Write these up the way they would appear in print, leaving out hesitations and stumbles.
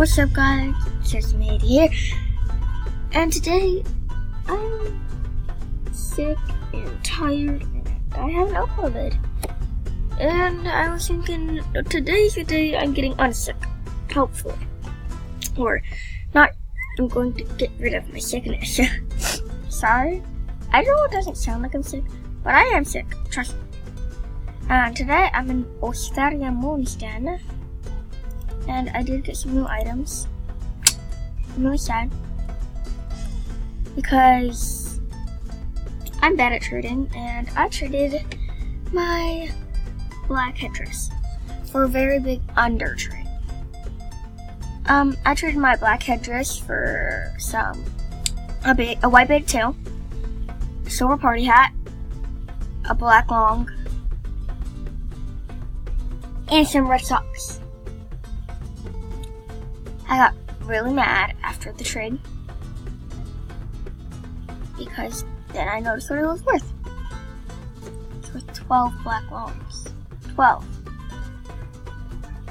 What's up guys, it's Made here, and today I'm sick and tired and I haven't uploaded. And I was thinking today's the day I'm getting unsick, hopefully. Or not, I'm going to get rid of my sickness. Sorry, I know it doesn't sound like I'm sick, but I am sick, trust me. And today I'm in Osteria Moonsten. And I did get some new items. I'm really sad because I'm bad at trading, and I traded my black headdress for a very big under trade. I traded my black headdress for a white bait tail, a silver party hat, a black long, and some red socks. I got really mad after the trade because then I noticed what it was worth. It's worth 12 black longs. 12.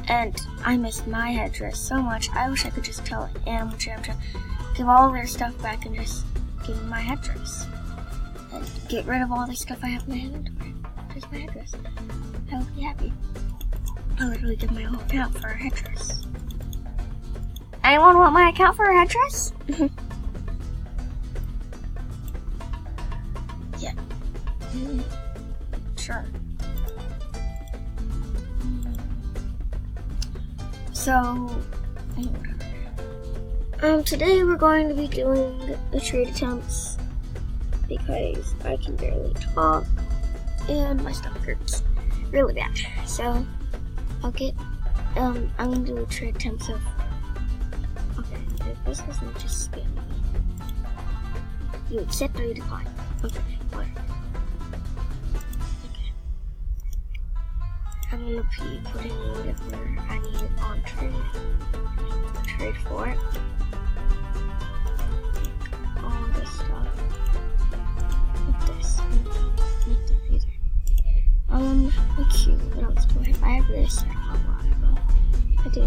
And I missed my headdress so much. I wish I could just tell Animal Jam to give all their stuff back and just give me my headdress. And get rid of all the stuff I have in my inventory. Just my headdress. I would be happy. I would literally give my whole account for a headdress. Anyone want my account for a headdress? Yeah. Sure. So, today we're going to be doing the trade attempts because I can barely talk and my stomach hurts really bad. So, I'm gonna do a trade attempts of. This doesn't just spam me. You accept or you decline. Okay, whatever. Okay. I'm gonna be putting whatever I need on trade for it. All this stuff. Like this. Not that either. Let's see. What else do I have? I have this. I don't know why, but I do.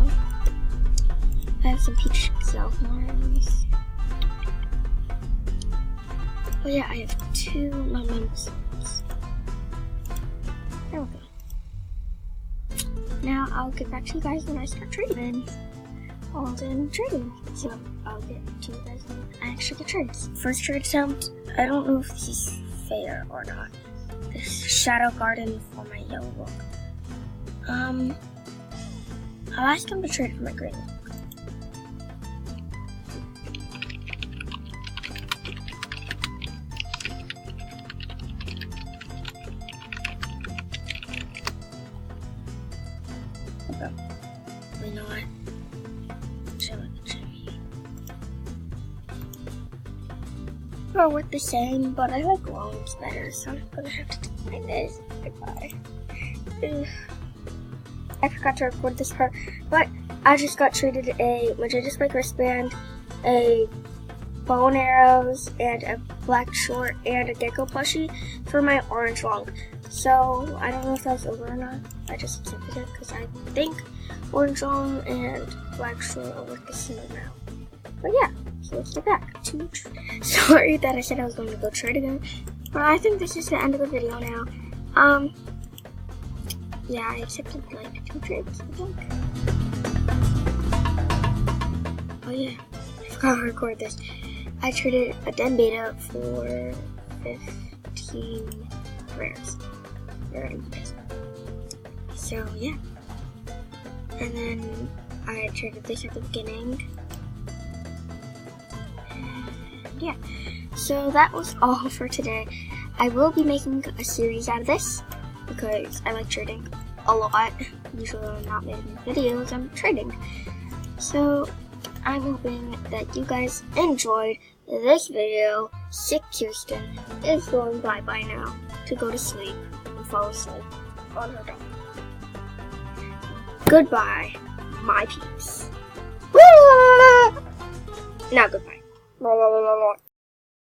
I have some peach self-models. Oh yeah, I have 2 non-members. There we go. Now I'll get back to you guys when I start trading. All done trading. So I'll get to you guys when I actually get trades. First trade attempt. I don't know if this is fair or not. This Shadow Garden for my yellow book. I'll ask him to trade for my green book. You know what? They're worth the same, but I like longs better, so I'm gonna have to decline this. Goodbye. I forgot to record this part, but I just got traded a magenta spike wristband, a bow and arrows, and a black short, and a gecko plushie for my orange long. So I don't know if that was over or not. I just accepted it because I think orange long and black short are worth the same amount. But yeah, so let's get back to sorry that I said I was going to go trade again, but I think this is the end of the video now. Yeah, I accepted like 2 trades, I think. Oh yeah, I forgot to record this. I traded a Den Beta for 15 rares. So yeah, and then I traded this at the beginning, and yeah, so that was all for today. I will be making a series out of this because I like trading a lot. Usually when I'm not making videos, I'm trading. So I'm hoping that you guys enjoyed this video. Sick Kirsten is going bye-bye now to go to sleep and fall asleep on her dog. Goodbye, my peeps. Now goodbye.